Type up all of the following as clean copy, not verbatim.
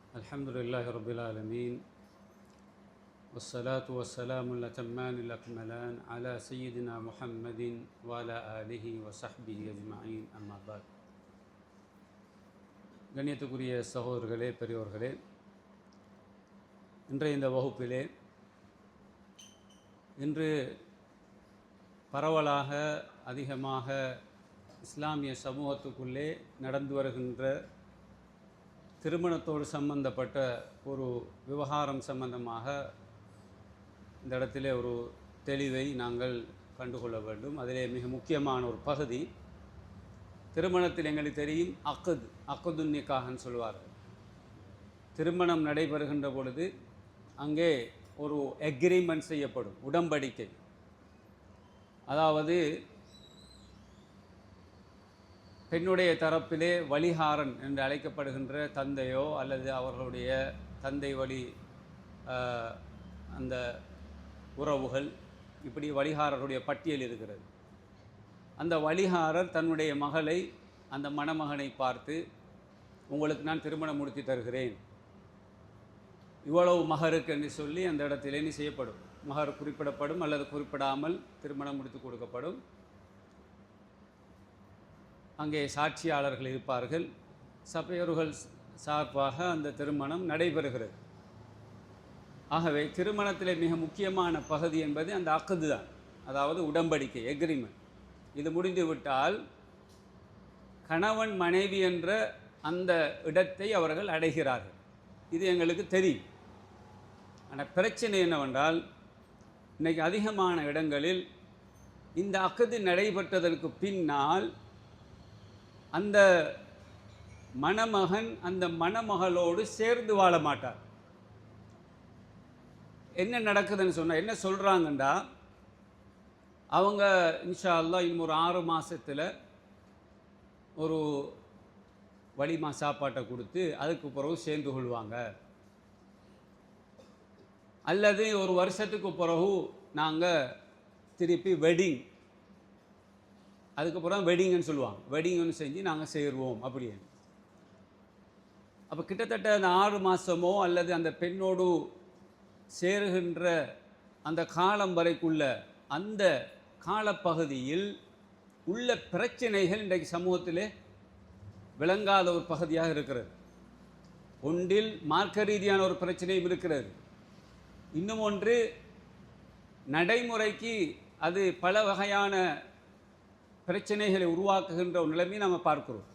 الحمد لله رب العالمين والصلاة والسلام الأتمان الأكملان على سيدنا محمد وعلى آله وصحبه أجمعين أما بعد. கண்ணியத்துக்குரிய சகோதரர்களே, பெரியோர்களே, இன்றைய இந்த வகுப்பிலே இன்று பரவலாக அதிகமாக இஸ்லாமிய சமூகத்துக்குள்ளே நடந்து வருகின்ற திருமணத்தோடு சம்பந்தப்பட்ட ஒரு விவகாரம் சம்பந்தமாக இந்த இடத்திலே ஒரு தெளிவை நாங்கள் கண்டுகொள்ள வேண்டும். அதிலே மிக முக்கியமான ஒரு பகுதி, திருமணத்தில் எங்களுக்கு தெரியும் அக்குதுன் நிக்காஹ்னு சொல்வார்கள். திருமணம் நடைபெறுகின்ற பொழுது அங்கே ஒரு எக்ரிமெண்ட் செய்யப்படும், உடன்படிக்கை. அதாவது பெண்ணுடைய தரப்பிலே வழிகாரன் என்று அழைக்கப்படுகின்ற தந்தையோ அல்லது அவர்களுடைய தந்தை வழி அந்த உறவுகள், இப்படி வழிகாரருடைய பட்டியல் இருக்கிறது. அந்த வழிகாரர் தன்னுடைய மகளை அந்த மணமகனை பார்த்து, உங்களுக்கு நான் திருமணம் முடித்து தருகிறேன், இவ்வளவு மகருக்கு என்று சொல்லி அந்த இடத்திலே நீ செய்யப்படும். மகர் குறிப்பிடப்படும் அல்லது குறிப்பிடாமல் திருமணம் முடித்து கொடுக்கப்படும். அங்கே சாட்சியாளர்கள் இருப்பார்கள். சபையோர்கள் சார்பாக அந்த திருமணம் நடைபெறுகிறது. ஆகவே திருமணத்திலே மிக முக்கியமான பகுதி என்பது அந்த அக்குது தான், அதாவது உடன்படிக்கை, எக்ரிமெண்ட். இது முடிந்துவிட்டால் கணவன் மனைவி என்ற அந்த இடத்தை அவர்கள் அடைகிறார்கள். இது எங்களுக்கு தெரியும். ஆனால் பிரச்சனை என்னவென்றால், இன்றைக்கு அதிகமான இடங்களில் இந்த அக்குது நடைபெற்றதற்கு பின்னால் அந்த மணமகன் அந்த மணமகளோடு சேர்ந்து வாழ மாட்டார். என்ன நடக்குதுன்னு சொன்னால், என்ன சொல்கிறாங்கண்டா, அவங்க இன்ஷா அல்லாஹ் இன்னும் ஒரு 6 மாதத்தில் ஒரு வலிமா சாப்பாட்டை கொடுத்து அதுக்கு பிறகு சேர்ந்து கொள்வாங்க, அல்லது ஒரு வருஷத்துக்கு பிறகு நாங்கள் திருப்பி வெட்டிங், அதுக்கப்புறம் வெட்டிங்குன்னு சொல்லுவாங்க, வெட்டிங்குன்னு செஞ்சு நாங்கள் சேருவோம் அப்படின்னு. அப்போ கிட்டத்தட்ட அந்த 6 மாதமோ அல்லது அந்த பெண்ணோடு சேருகின்ற அந்த காலம் வரைக்குள்ள அந்த காலப்பகுதியில் உள்ள பிரச்சனைகள் இன்றைக்கு சமூகத்திலே விளங்காத ஒரு பகுதியாக இருக்கிறது. ஒன்றில் மார்க்க ரீதியான ஒரு பிரச்சனையும் இருக்கிறது. இன்னும் ஒன்று நடைமுறைக்கு அது பல வகையான பிரச்சனைகளை உருவாக்குகின்ற ஒரு நிலைமையை நாம் பார்க்கிறோம்.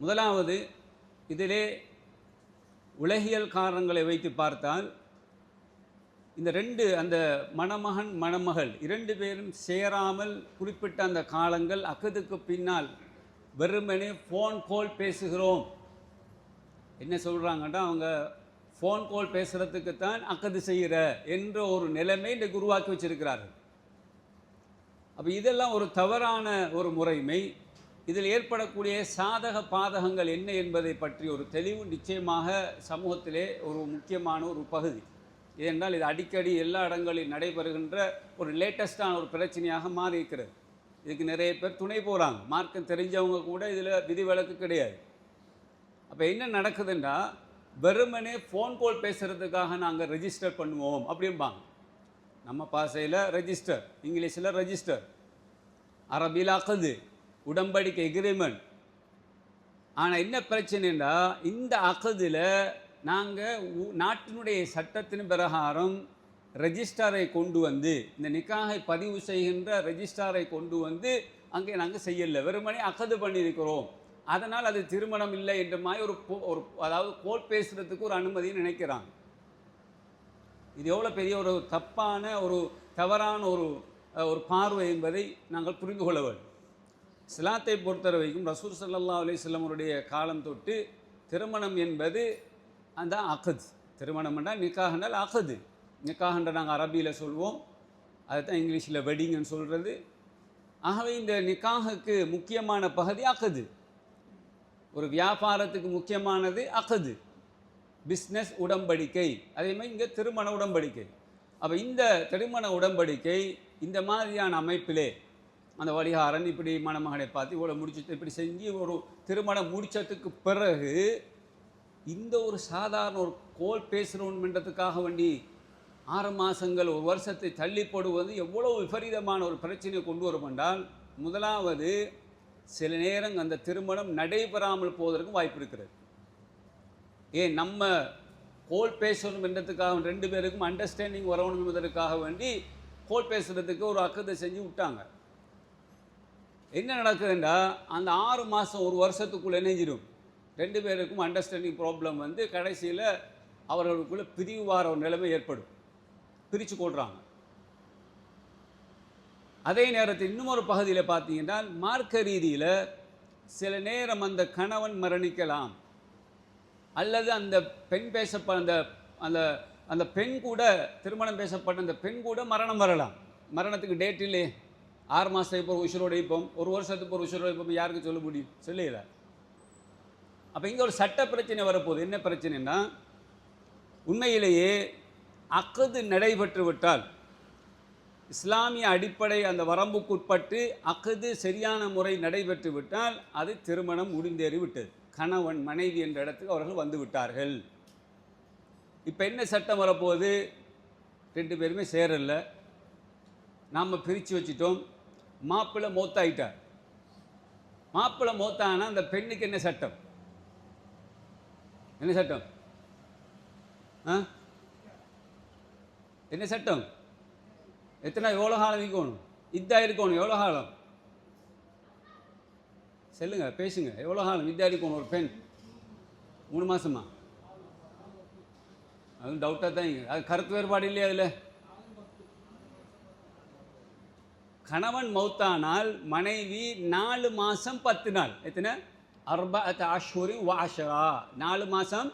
முதலாவது, இதிலே உலகியல் காரணங்களை வைத்து பார்த்தால், இந்த அந்த மணமகன் மணமகள் 2 பேரும் சேராமல் குறிப்பிட்ட அந்த காலங்கள் அக்குதுக்கு பின்னால் வெறுமனே ஃபோன் கால் பேசுகிறோம். என்ன சொல்கிறாங்கன்னா, அவங்க ஃபோன் கால் பேசுகிறதுக்குத்தான் அக்குது செய்கிற என்ற ஒரு நிலைமை இன்றைக்கு உருவாக்கி வச்சிருக்கிறார்கள். அப்போ இதெல்லாம் ஒரு தவறான ஒரு முறைமை. இதில் ஏற்படக்கூடிய சாதக பாதகங்கள் என்ன என்பதை பற்றி ஒரு தெளிவு நிச்சயமாக சமூகத்திலே ஒரு முக்கியமான ஒரு பகுதி. ஏனென்றால் இது அடிக்கடி எல்லா இடங்களில் நடைபெறுகின்ற ஒரு லேட்டஸ்டான ஒரு பிரச்சனையாக மாறி இருக்கிறது. இதுக்கு நிறைய பேர் துணை போகிறாங்க, மார்க்கம் தெரிஞ்சவங்க கூட இதில் விதிவிலக்கு கிடையாது. அப்போ என்ன நடக்குதுன்னா, வெறுமனே ஃபோன் கால் பேசுகிறதுக்காக நாங்கள் ரெஜிஸ்டர் பண்ணுவோம் அப்படிம்பாங்க. நம்ம பாஷையில் ரெஜிஸ்டர், இங்கிலீஷில் ரெஜிஸ்டர், அரபியில் அக்குது, உடன்படிக்கை, எக்ரிமெண்ட். ஆனால் என்ன பிரச்சனைன்னா, இந்த அக்குதில் நாங்கள் நாட்டினுடைய சட்டத்தின் பிரகாரம் ரெஜிஸ்டரை கொண்டு வந்து, இந்த நிக்காகை பதிவு செய்கின்ற ரெஜிஸ்டரை கொண்டு வந்து அங்கே நாங்கள் செய்யலை, வெறுமனே அக்குது பண்ணியிருக்கிறோம், அதனால் அது திருமணம் இல்லை என்ற மாதிரி ஒரு அதாவது கோல் பேசுகிறதுக்கு ஒரு அனுமதியை நினைக்கிறாங்க. இது எவ்வளோ பெரிய ஒரு தப்பான ஒரு தவறான ஒரு பார்வை என்பதை நாங்கள் புரிந்து கொள்ள வேண்டும். இஸ்லாத்தை பொறுத்தவரை வரைக்கும் ரசூல் ஸல்லல்லாஹு அலைஹி வஸல்லம் அவருடைய காலம் தொட்டு திருமணம் என்பது அந்த அக்குது. திருமணம் என்றால் நிக்காஹ்னால் அக்குது. நிக்காஹ்ன்ற நாங்கள் அரபியில் சொல்வோம், அதுதான் இங்கிலீஷில் வெட்டிங்குன்னு சொல்கிறது. ஆகவே இந்த நிக்காஹுக்கு முக்கியமான பகுதி அக்குது. ஒரு வியாபாரத்துக்கு முக்கியமானது அக்குது, பிஸ்னஸ் உடன்படிக்கை. அதே மாதிரி இங்கே திருமண உடன்படிக்கை. அப்போ இந்த திருமண உடன்படிக்கை இந்த மாதிரியான அமைப்பிலே அந்த வழிகாரன் இப்படி மணமகனை பார்த்து இவ்வளோ முடிச்சு இப்படி செஞ்சு ஒரு திருமணம் முடித்ததுக்கு பிறகு இந்த ஒரு சாதாரண ஒரு கோல் பேசுகிறோன்றதுக்காக வேண்டி 6 மாதங்கள் ஒரு வருஷத்தை தள்ளி போடுவது எவ்வளோ விபரீதமான ஒரு பிரச்சனையை கொண்டு வரும் என்றால், முதலாவது சில நேரம் அந்த திருமணம் நடைபெறாமல் போவதற்கும் வாய்ப்பு இருக்கிறது. ஏன் நம்ம கோல் பேசணும் என்றதுக்காக 2 பேருக்கும் அண்டர்ஸ்டாண்டிங் வரணும் என்பதற்காக வேண்டி கோல் பேசுகிறதுக்கு ஒரு அக்கதை செஞ்சு விட்டாங்க. என்ன நடக்குதுண்டா, அந்த 6 மாதம் ஒரு வருஷத்துக்குள்ளே இணைஞ்சிடும் 2 பேருக்கும் அண்டர்ஸ்டாண்டிங் ப்ராப்ளம் வந்து கடைசியில் அவர்களுக்குள்ளே பிரிவு வார ஒரு நிலைமை ஏற்படும், பிரித்து கொள்கிறாங்க. அதே நேரத்தில் இன்னொரு பகுதியில் பார்த்தீங்கன்னா, மார்க்க ரீதியில் சில நேரம் அந்த கணவன் மரணிக்கலாம், அல்லது அந்த பெண் அந்த அந்த அந்த பெண் கூட திருமணம் பேசப்பட்ட அந்த பெண் கூட மரணம் வரலாம். மரணத்துக்கு டேட் இல்லையே, 6 மாதத்துக்கு இப்போ உயிரோடு இருப்போம், ஒரு வருஷத்துக்கு ஒரு உயிரோடு இருப்போம், யாருக்கு சொல்ல முடியும்? சொல்லல. அப்போ இங்கே ஒரு சட்ட பிரச்சனை வரப்போகுது. என்ன பிரச்சனைன்னா, உண்மையிலேயே அக்கது நடைபெற்று விட்டால், இஸ்லாமிய அடிப்படை அந்த வரம்புக்குட்பட்டு அக்கது சரியான முறை நடைபெற்று விட்டால் அது திருமணம் முடிந்தேறி விட்டது. கணவன் மனைவி என்ற இடத்துக்கு அவர்கள் வந்து விட்டார்கள். இப்போ என்ன சட்டம் வரப்போகுது? 2 பேருமே சேரல, நாம் பிரித்து வச்சிட்டோம், மாப்பிள்ளை மௌத்தாயிட்டார். மாப்பிள்ளை மௌத்தானா அந்த பெண்ணுக்கு என்ன சட்டம்? என்ன சட்டம்? என்ன சட்டம்? எவ்வளோ காலம் இருக்கணும்? இதா இருக்கணும்? எவ்வளோ காலம்? சொல்லுங்க, பேசுங்க. எவ்வளோ காலம் இதா இருக்கணும் ஒரு பெண்? 3 மாதமா? அது டவுட்டாக தான். அது கருத்து வேறுபாடு இல்லையா? அதில் கணவன் மௌத்தானால் மனைவி 4 மாதம் 10 நாள், எத்தனை? 4 அஷ்ஹுரின் வ அஷ்ரா, 4 மாதம்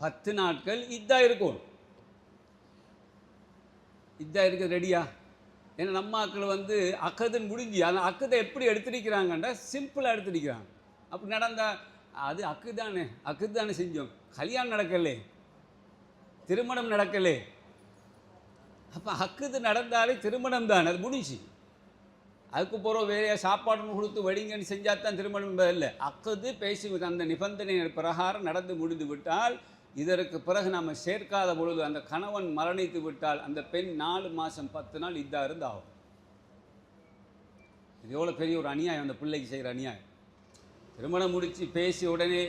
10 நாட்கள் இதா இருக்கும். இதா இருக்குது ரெடியா? ஏன்னா நம்ம ஆக்கள் வந்து அக்கதுன்னு முடிஞ்சு அந்த அக்கதை எப்படி எடுத்துருக்கிறாங்கன்றா சிம்பிளாக எடுத்துருக்கிறாங்க. அப்படி நடந்தால் அது அக்கு தானே செஞ்சோம், கல்யாணம் நடக்கலே, திருமணம் நடக்கலே. அப்போ அக்குது நடந்தாலே திருமணம் தான், அது முடிஞ்சு. அதுக்கு போகிற வேறையா சாப்பாடுன்னு கொடுத்து வெடிங்கன்னு செஞ்சால் தான் திருமணம் இல்லை. அக்குது பேசி அந்த நிபந்தனை பிரகாரம் நடந்து முடிந்து விட்டால், இதற்கு பிறகு நம்ம சேர்க்காத பொழுது அந்த கணவன் மரணித்து விட்டால் அந்த பெண் 4 மாதம் 10 நாள் இதா இருந்து ஆகும். இது எவ்வளோ பெரிய ஒரு அநியாயம், அந்த பிள்ளைக்கு செய்கிற அநியாயம். திருமணம் முடித்து பேசி உடனே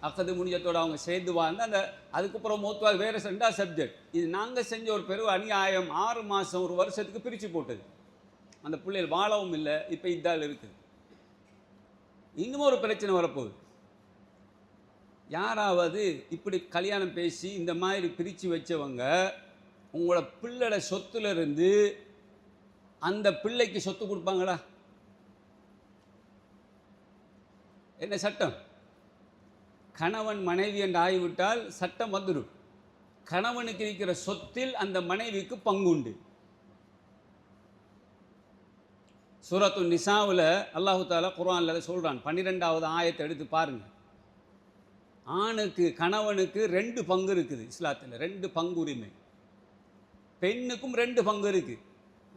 அக்கது முடிஞ்சத்தோடு அவங்க சேர்ந்து வாழ்ந்து அந்த அதுக்கப்புறம் மூத்துவாது வேறு 2வது சப்ஜெக்ட். இது நாங்கள் செஞ்ச ஒரு பெரிய அநியாயம். 6 மாதம் ஒரு வருஷத்துக்கு பிரித்து போட்டது. அந்த பிள்ளைகள் வாழவும் இல்லை, இப்போ இதால் இருக்குது. இன்னும் ஒரு பிரச்சனை வரப்போகுது. யாராவது இப்படி கல்யாணம் பேசி இந்த மாதிரி பிரித்து வச்சவங்க உங்களோட பிள்ளைட சொத்துல இருந்து அந்த பிள்ளைக்கு சொத்து கொடுப்பாங்களா? என்ன சட்டம்? கணவன் மனைவி என்று ஆகிவிட்டால் சட்டம் வந்துடும். கணவனுக்கு இருக்கிற சொத்தில் அந்த மனைவிக்கு பங்கு உண்டு. சூரத்து நிசாவில் அல்லாஹு தாலா குர்ஆனில் சொல்கிறான். 12வது ஆயத்தை எடுத்து பாருங்கள். ஆணுக்கு கணவனுக்கு 2 பங்கு இருக்குது இஸ்லாத்தில், 2 பங்கு உரிமை. பெண்ணுக்கும் 2 பங்கு இருக்குது.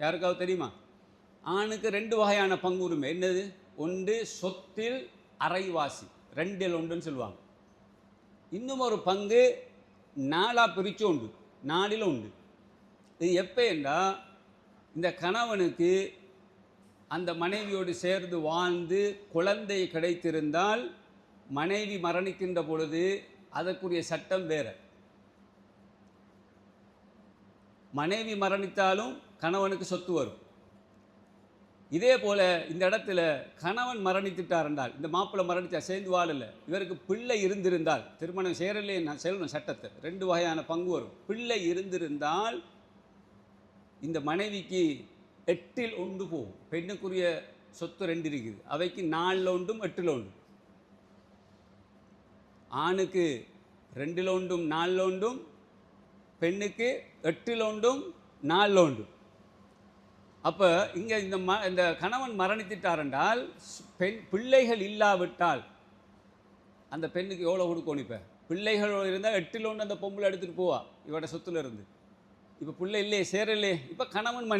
யாருக்காவது தெரியுமா? ஆணுக்கு 2 வகையான பங்கு உரிமை. என்னது? ஒன்று சொத்தில் அரைவாசி, 2ல் 1ன்னு சொல்லுவாங்க. இன்னும் ஒரு பங்கு 4ஆக பிரித்து உண்டு, 4ல் 1. இது எப்போ என்றால், இந்த கணவனுக்கு அந்த மனைவியோடு சேர்ந்து வாழ்ந்து குழந்தை கிடைத்திருந்தால் மனைவி மரணிக்கின்ற பொழுது அதற்குரிய சட்டம் வேறு. மனைவி மரணித்தாலும் கணவனுக்கு சொத்து வரும். இதே போல் இந்த இடத்துல கணவன் மரணித்துட்டார் என்றால், இந்த மாப்பிள்ளை மரணித்தா சேர்ந்து வாழலை, இவருக்கு பிள்ளை இருந்திருந்தால், திருமணம் சேரலே நான் செல்வன் சட்டத்தை 2 வகையான பங்கு வரும். பிள்ளை இருந்திருந்தால் இந்த மனைவிக்கு 8ல் 1 போகும். பெண்ணுக்குரிய சொத்து 2 இருக்குது, அவைக்கு 4ல் 1ம் 8ல் 1. ஆணுக்கு 2ல் 1ம் 4ல் 1ம், பெண்ணுக்கு 8ல் 1ம் 4ல் 1. அப்போ இங்கே இந்த கணவன் மரணித்துட்டார் என்றால், பிள்ளைகள் இல்லாவிட்டால் அந்த பெண்ணுக்கு எவ்வளோ கொடுக்கணும்? இப்போ பிள்ளைகள் இருந்தால் 8ல் 1 அந்த பொம்பளை எடுத்துகிட்டு போவா இவட சொத்துல இருந்து. இப்போ பிள்ளை இல்லையே, சேரலே, இப்போ கணவன்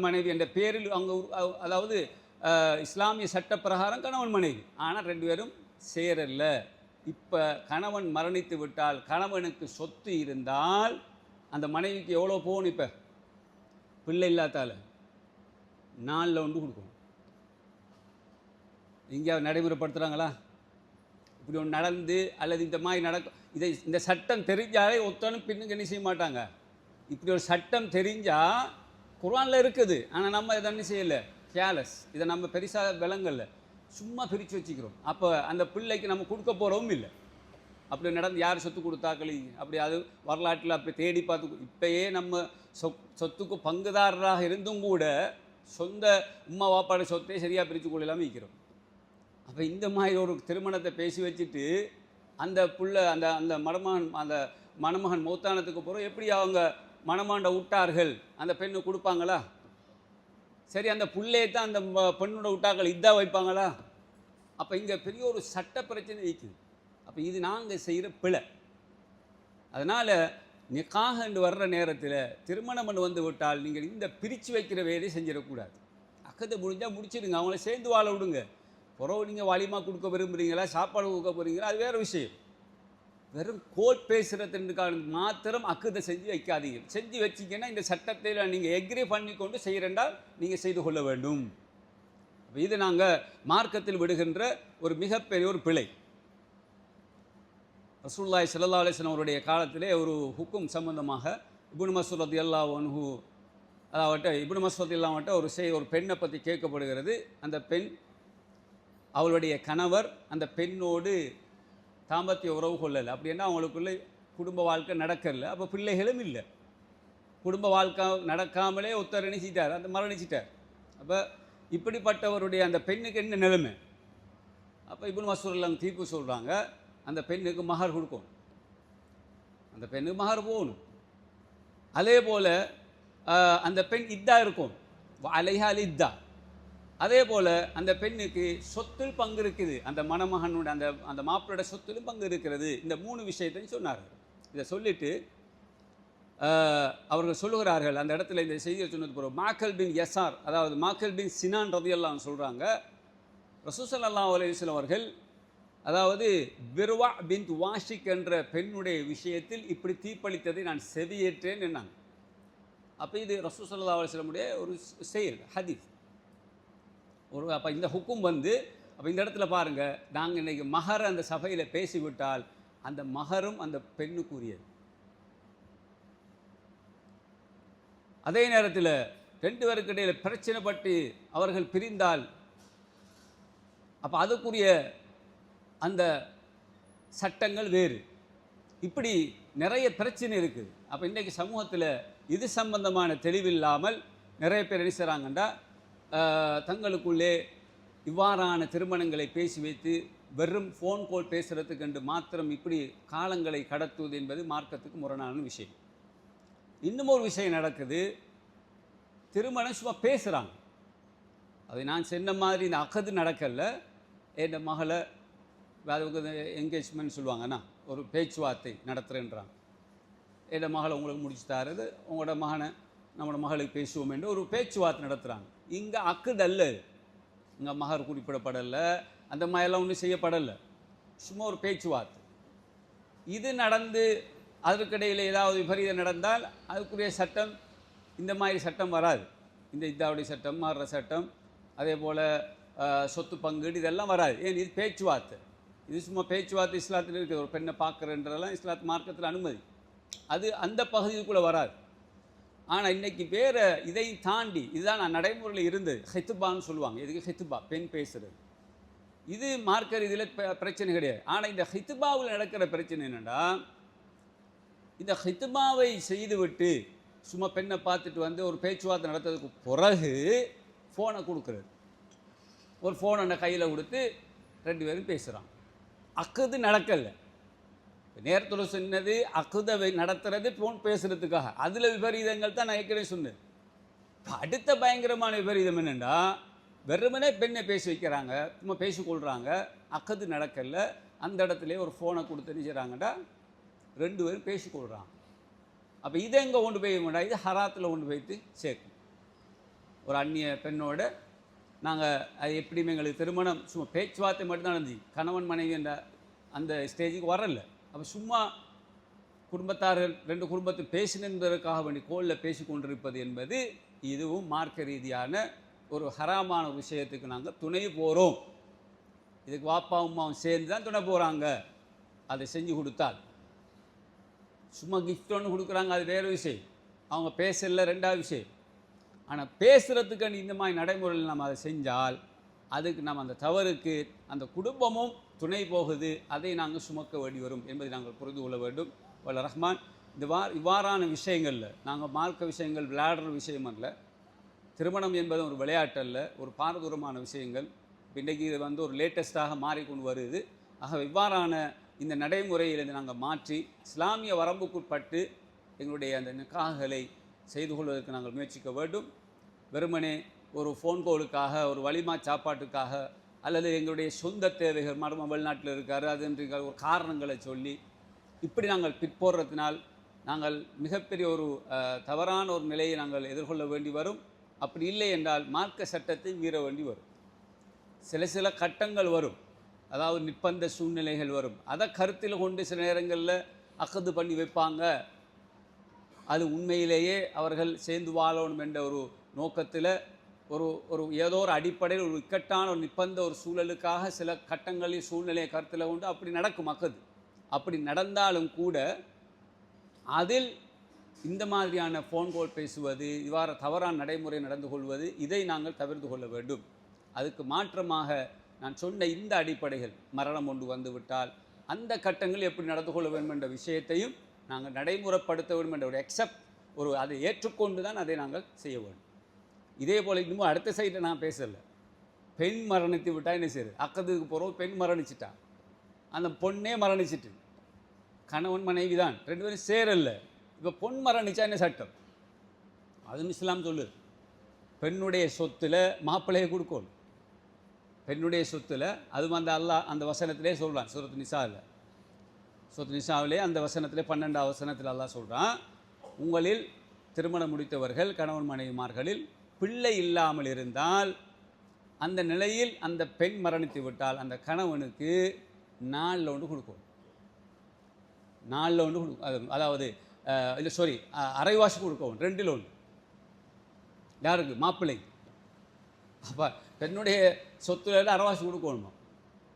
மனைவி என்ற பேரில் அவங்க, அதாவது இஸ்லாமிய சட்ட பிரகாரம் கணவன் மனைவி, ஆனால் 2 பேரும் சேரல. இப்போ கணவன் மரணித்து விட்டால் கணவனுக்கு சொத்து இருந்தால் அந்த மனைவிக்கு எவ்வளோ போகணும்? இப்போ பிள்ளை இல்லாதால 4 ஒன்று கொடுக்கணும். இங்கே நடைமுறைப்படுத்துகிறாங்களா? இப்படி ஒன்று நடந்து அல்லது இந்த மாதிரி நடக்கும், இந்த சட்டம் தெரிஞ்சாலே ஒத்தனும் பின்னுக்கு என்ன செய்ய மாட்டாங்க. இப்படி ஒரு சட்டம் தெரிஞ்சால் குர்ஆனில் இருக்குது, ஆனால் நம்ம இதை என்ன செய்யலை, கேர்லெஸ். இதை நம்ம பெருசாக விலங்கல்ல, சும்மா பிரித்து வச்சுக்கிறோம். அப்போ அந்த பிள்ளைக்கு நம்ம கொடுக்க போகிறவும் இல்லை. அப்படி நடந்து யார் சொத்து கொடுத்தாக்களி அப்படி அது வரலாற்றில் அப்படி தேடி பார்த்து இப்போயே நம்ம சொத்துக்கு பங்குதாரராக இருந்தும் கூட சொந்த உம்மா வாப்பாடு சொத்தை சரியாக பிரித்து கொள்ளலாமல் வைக்கிறோம். அப்போ இந்த மாதிரி ஒரு திருமணத்தை பேசி வச்சுட்டு அந்த புள்ள அந்த அந்த மணமகன் மௌத்தானத்துக்கு போகிறோம், எப்படி அவங்க மணமாண்ட விட்டார்கள் அந்த பெண்ணு கொடுப்பாங்களா? சரி, அந்த புள்ளையை தான் அந்த பெண்ணோட விட்டாக்கள் இதாக வைப்பாங்களா? அப்போ இங்கே பெரிய ஒரு சட்ட பிரச்சனை இருக்குது. அப்போ இது நாங்கள் செய்கிற பிழை. அதனால் நிக்காஹ் என்று வர்ற நேரத்தில் திருமணம் என்று வந்து விட்டால் நீங்கள் இந்த பிரித்து வைக்கிற வேலையை செஞ்சிடக்கூடாது. அக்கத்தை முடிஞ்சால் முடிச்சிடுங்க, அவங்கள சேர்ந்து வாழ விடுங்க. புறவு நீங்கள் வாலிமா கொடுக்க விரும்புகிறீங்களா, சாப்பாடு கொடுக்க போகிறீங்களா, அது வேறு விஷயம். வெறும் கோல் பேசுகிறதுக்கான மாத்திரம் அக்குதை செஞ்சு வைக்காதீங்க. செஞ்சு வச்சிங்கன்னா இந்த சட்டத்தில் நீங்கள் எக்ரி பண்ணி கொண்டு செய்கிறேன்டால் நீங்கள் செய்து கொள்ள வேண்டும். இது நாங்கள் மார்க்கத்தில் விடுகின்ற ஒரு மிகப்பெரிய ஒரு பிழை. ரசூலுல்லாஹி ஸல்லல்லாஹு அலைஹி வஸல்லம் அவருடைய காலத்திலே ஒரு ஹுக்கும் சம்பந்தமாக இப்னு மஸ்ஊத் ரலியல்லாஹு அன்ஹு இப்னு மஸ்ஊத் ரலியல்லாஹு ஒரு பெண்ணை பற்றி கேட்கப்படுகிறது. அந்த பெண், அவளுடைய கணவர் அந்த பெண்ணோடு தாம்பத்திய உறவு கொள்ளலை. அப்படின்னா அவங்களுக்குள்ளே குடும்ப வாழ்க்கை நடக்கல. அப்போ பிள்ளைகளும் இல்லை. குடும்ப வாழ்க்கை நடக்காமலே ஒருத்தர் நினைச்சிட்டார், அந்த மரணிச்சிட்டார். அப்போ இப்படிப்பட்டவருடைய அந்த பெண்ணுக்கு என்ன நிலைமை? அப்போ இப்னு மஸ்ஊத் எல்லாம் தீர்ப்பு சொல்கிறாங்க, அந்த பெண்ணுக்கு மஹர் கொடுக்கணும், அந்த பெண்ணுக்கு மஹர் போகணும். அதே போல் அந்த பெண் இதா இருக்கும், அலைஹா அல் இதா. அதே போல் அந்த பெண்ணுக்கு சொத்தில் பங்கு இருக்குது, அந்த மணமகனுடைய அந்த மாப்பிளோட சொத்திலும் பங்கு இருக்கிறது. இந்த 3 விஷயத்தையும் சொன்னார்கள். இதை சொல்லிவிட்டு அவர்கள் சொல்லுகிறார்கள், அந்த இடத்துல இந்த செய்தியை சொன்னது போகிறோம், மாக்கல் பின் யசார், அதாவது மாக்கல் பின் சினான் ரலியல்லாஹு சொல்கிறாங்க, ரசூல் ஸல்லல்லாஹு அலைஹி வஸல்லம் அவர்கள் அதாவது பிர்வா பின் வாஷிக் என்ற பெண்ணுடைய விஷயத்தில் இப்படி தீர்ப்பளித்ததை நான் செவியேற்றேன் என்னாங்க. அப்போ இது ரசூல் ஸல்லல்லாஹு அலைஹி வஸல்லமுடைய ஒரு செயல், ஹதீஸ். அப்போ இந்த ஹுக்கும் அப்போ இந்த இடத்துல பாருங்கள், நாங்கள் இன்றைக்கி மஹர் அந்த சபையில் பேசிவிட்டால் அந்த மஹரும் அந்த பெண்ணுக்குரியது. அதே நேரத்தில் 2 பேருக்கு இடையில் பிரச்சனைப்பட்டு அவர்கள் பிரிந்தால் அப்போ அதுக்குரிய அந்த சட்டங்கள் வேறு. இப்படி நிறைய பிரச்சனை இருக்குது. அப்போ இன்றைக்கி சமூகத்தில் இது சம்பந்தமான தெளிவில்லாமல் நிறைய பேர் என்ன செய்கிறாங்கண்டா, தங்களுக்குள்ளே இவ்வாறான திருமணங்களை பேசி வைத்து வெறும் ஃபோன் கால் பேசுகிறதுக்கு என்று மாத்திரம் இப்படி காலங்களை கடத்துவது என்பது மார்க்கத்துக்கு முரணான விஷயம். இன்னும் ஒரு விஷயம் நடக்குது, திருமணம் சும்மா பேசுகிறாங்க. அது நான் சொன்ன மாதிரி இந்த அகது நடக்கலை. என் மகளை என்கேஜ்மெண்ட் சொல்லுவாங்கன்னா ஒரு பேச்சுவார்த்தை நடத்துகிறேன்றாங்க. என் மகளை உங்களுக்கு முடிச்சு தரது, உங்களோட மகனை நம்மளோட மகளுக்கு பேசுவோம் என்று ஒரு பேச்சுவார்த்தை நடத்துகிறாங்க. இங்கே அக்குது அல்ல, இங்கே மகர் குறிப்பிடப்படலை, அந்த மாதிரிலாம் ஒன்றும் செய்யப்படலை, சும்மா ஒரு பேச்சுவார்த்தை. இது நடந்து அதற்கிடையில் ஏதாவது விபரீதம் நடந்தால் அதுக்குரிய சட்டம், இந்த மாதிரி சட்டம் வராது. இந்த இதாவுடைய சட்டம், மாறுற சட்டம், அதே போல் சொத்து பங்கீடு இதெல்லாம் வராது. ஏன், இது பேச்சுவார்த்தை. இது சும்மா பேச்சுவார்த்தை இஸ்லாத்தில் இருக்குது. ஒரு பெண்ணை பார்க்குறன்றதெல்லாம் இஸ்லாத்து மார்க்கத்தில் அனுமதி, அது அந்த பகுதிக்குள்ளே வராது. ஆனால் இன்றைக்கி வேறு இதை தாண்டி இதுதான் நான் நடைமுறையில் இருந்தது, ஹித்துபான்னு சொல்லுவாங்க. இதுக்கு ஹித்துபா, பெண் பேசுகிறது, இது மார்க்கர் இதில் பிரச்சனை கிடையாது. ஆனால் இந்த ஹித்துபாவில் நடக்கிற பிரச்சனை என்னென்னா, இந்த ஹித்துபாவை செய்துவிட்டு சும்மா பெண்ணை பார்த்துட்டு ஒரு பேச்சுவார்த்தை நடத்துறதுக்கு பிறகு ஃபோனை கொடுக்குறது. ஒரு ஃபோனை அந்த கையில் கொடுத்து 2 பேரும் பேசுகிறான். அக்குது நடக்கலை. நேரத்தில் சொன்னது அக்குதை நடத்துறது ஃபோன் பேசுகிறதுக்காக. அதில் விபரீதங்கள் தான் நான் ஏற்கனவே சொன்னேன். அடுத்த பயங்கரமான விபரீதம் என்னென்னா, வெறுமனே பெண்ணை பேசி வைக்கிறாங்க, சும்மா பேசிக்கொள்கிறாங்க, அக்குது நடக்கலை. அந்த இடத்துல ஒரு ஃபோனை கொடுத்து நினைச்சாங்கடா 2 பேரும் பேசிக்கொள்கிறாங்க. அப்போ இதை எங்கே கொண்டு போய் வேண்டாம், இது ஹராத்தில் கொண்டு போய்த்து சேர்க்கும். ஒரு அந்நிய பெண்ணோட நாங்கள் அது எப்படியுமே எங்களுக்கு திருமணம் சும்மா பேச்சுவார்த்தை மட்டும்தான் நடந்துச்சு. கணவன் மனைவி என்ற அந்த ஸ்டேஜுக்கு வரல. அப்போ சும்மா குடும்பத்தார்கள் 2 குடும்பத்தை பேசினதற்காக வேண்டி கோலில் பேசி கொண்டிருப்பது என்பது இதுவும் மார்க்க ரீதியான ஒரு ஹராமான ஒரு விஷயத்துக்கு நாங்கள் துணை போகிறோம். இதுக்கு வாப்பா அம்மாவும் சேர்ந்து தான் துணை போகிறாங்க. அதை செஞ்சு கொடுத்தால் சும்மா கிஃப்ட் ஒன்று கொடுக்குறாங்க, அது வேறு விஷயம். அவங்க பேசல, ரெண்டாவது விஷயம். ஆனால் பேசுகிறதுக்கு இந்த மாதிரி நடைமுறையில் நம்ம அதை செஞ்சால் அதுக்கு நம்ம அந்த தவறுக்கு அந்த குடும்பமும் துணை போகுது, அதை நாங்கள் சுமக்க வேண்டி வரும் என்பதை நாங்கள் புரிந்து கொள்ள வேண்டும். வல்ல ரஹ்மான் இவ்வாறான விஷயங்களில் நாங்கள் மார்க்க விஷயங்கள் விளையாடுற விஷயம் அல்ல, திருமணம் என்பது ஒரு விளையாட்டு அல்ல, ஒரு பாரதூரமான விஷயங்கள். இன்றைக்கி இது ஒரு லேட்டஸ்ட்டாக மாறிக்கொண்டு வருது. ஆக இவ்வாறான இந்த நடைமுறையிலிருந்து நாங்கள் மாற்றி இஸ்லாமிய வரம்புக்குட்பட்டு எங்களுடைய அந்த நிக்காஹ்களை செய்து கொள்வதற்கு நாங்கள் முயற்சிக்க வேண்டும். வெறுமனே ஒரு ஃபோன் காலுக்காக, ஒரு வலிமா சாப்பாட்டுக்காக, அல்லது எங்களுடைய சொந்த தேவைகள், மரும வெளிநாட்டில் இருக்கார் அதுன்ற ஒரு காரணங்களை சொல்லி இப்படி நாங்கள் பிற்போடுறதுனால் நாங்கள் மிகப்பெரிய ஒரு தவறான ஒரு நிலையை நாங்கள் எதிர்கொள்ள வேண்டி வரும். அப்படி இல்லை என்றால் மார்க்க சட்டத்தை மீற வேண்டி வரும். சில கட்டங்கள் வரும், அதாவது நிர்பந்த சூழ்நிலைகள் வரும். அதை கருத்தில் கொண்டு சில நேரங்களில் அக்கது பண்ணி வைப்பாங்க. அது உண்மையிலேயே அவர்கள் சேர்ந்து வாழணும் என்ற ஒரு நோக்கத்தில் ஒரு ஏதோ ஒரு அடிப்படையில் ஒரு இக்கட்டான ஒரு நிர்பந்த ஒரு சூழலுக்காக சில கட்டங்களில் சூழ்நிலையை கருத்தில் கொண்டு அப்படி நடக்கும் அக்கது. அப்படி நடந்தாலும் கூட அதில் இந்த மாதிரியான ஃபோன் கால் பேசுவது, இவ்வாறு தவறான நடைமுறை நடந்து கொள்வது, இதை நாங்கள் தவிர்த்து கொள்ள வேண்டும். அதுக்கு மாற்றமாக நான் சொன்ன இந்த அடிப்படைகள், மரணம் ஒன்று வந்துவிட்டால் அந்த கட்டங்கள் எப்படி நடந்து கொள்ள வேண்டும் என்ற விஷயத்தையும் நாங்கள் நடைமுறைப்படுத்த வேண்டும் என்ற ஒரு அதை ஏற்றுக்கொண்டு தான் அதை நாங்கள் செய்ய வேண்டும். இதே போல் இன்னும் அடுத்த சைடில் நான் பேசலை. பெண் மரணித்து விட்டால் என்ன செய்யுது? அக்கத்துக்கு போகிறோம், பெண் மரணிச்சிட்டா, அந்த பொண்ணே மரணிச்சிட்டு, கணவன் மனைவி தான், 2 பேரும் சேரல. இப்போ பொன் மரணிச்சா என்ன சட்டம்? அதுவும் இஸ்லாம் சொல்லுது, பெண்ணுடைய சொத்தில் மாப்பிள்ளையை கொடுக்கணும். பெண்ணுடைய சொத்தில் அதுவும் அந்த அல்லாஹ் அந்த வசனத்திலே சொல்கிறான். சூரத்து நிசாவிலே அந்த வசனத்திலே 12ஆம் வசனத்தில் அல்லாஹ் சொல்கிறான், உங்களில் திருமணம் முடித்தவர்கள் கணவன் மனைவிமார்களில் பிள்ளை இல்லாமல் இருந்தால், அந்த நிலையில் அந்த பெண் மரணித்து விட்டால் அந்த கணவனுக்கு 4 ஒன்று கொடுக்கும். 4 ஒன்று கொடுக்கும். அதாவது இல்லை சாரி, அரைவாசி கொடுக்கவும், 2 ஒன்று. யாருக்கு? மாப்பிள்ளை. அப்போ பெண்ணுடைய சொத்துல அரைவாசி கொடுக்கணுமா?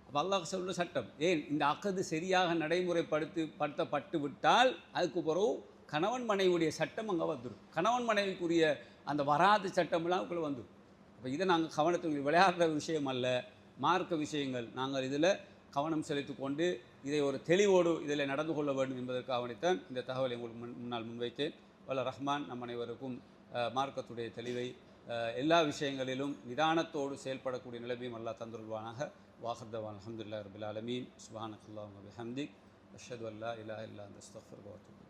அப்போ அல்லாஹ் சொல்ல சட்டம். ஏன் இந்த அக்கது சரியாக நடைமுறைப்படுத்தப்பட்டு விட்டால் அதுக்கு பிறகு கணவன் மனைவியுடைய சட்டம் அங்கே வந்துடும். கணவன் மனைவிக்குரிய அந்த வராத சட்டமெல்லாம் அதுக்குள்ளே வந்துடும். அப்போ இதை நாங்கள் கவனத்தில் விளையாடுற விஷயம் அல்ல, மார்க்க விஷயங்கள். நாங்கள் இதில் கவனம் செலுத்தி கொண்டு இதை ஒரு தெளிவோடு இதில் நடந்து கொள்ள வேண்டும் என்பதற்காகத்தான் இந்த தகவலை உங்களுக்கு முன்னால் முன்வைத்தேன். வல்ல ரஹ்மான் நம் அனைவருக்கும் மார்க்கத்துடைய தெளிவை எல்லா விஷயங்களிலும் நிதானத்தோடு செயல்படக்கூடிய நிலைமையும் அல்லாஹ் தந்துருவானாக. வாஹர்தவான் அல்ஹம்துலில்லாஹி ரப்பில் ஆலமீன். சுப்ஹானக்கல்லாஹு வ பிஹம்திக் அஷ்ஹது அல்லா இலாஹா இல்லா அன்த அஸ்தக்ஃபிருக வ அத்தூபு.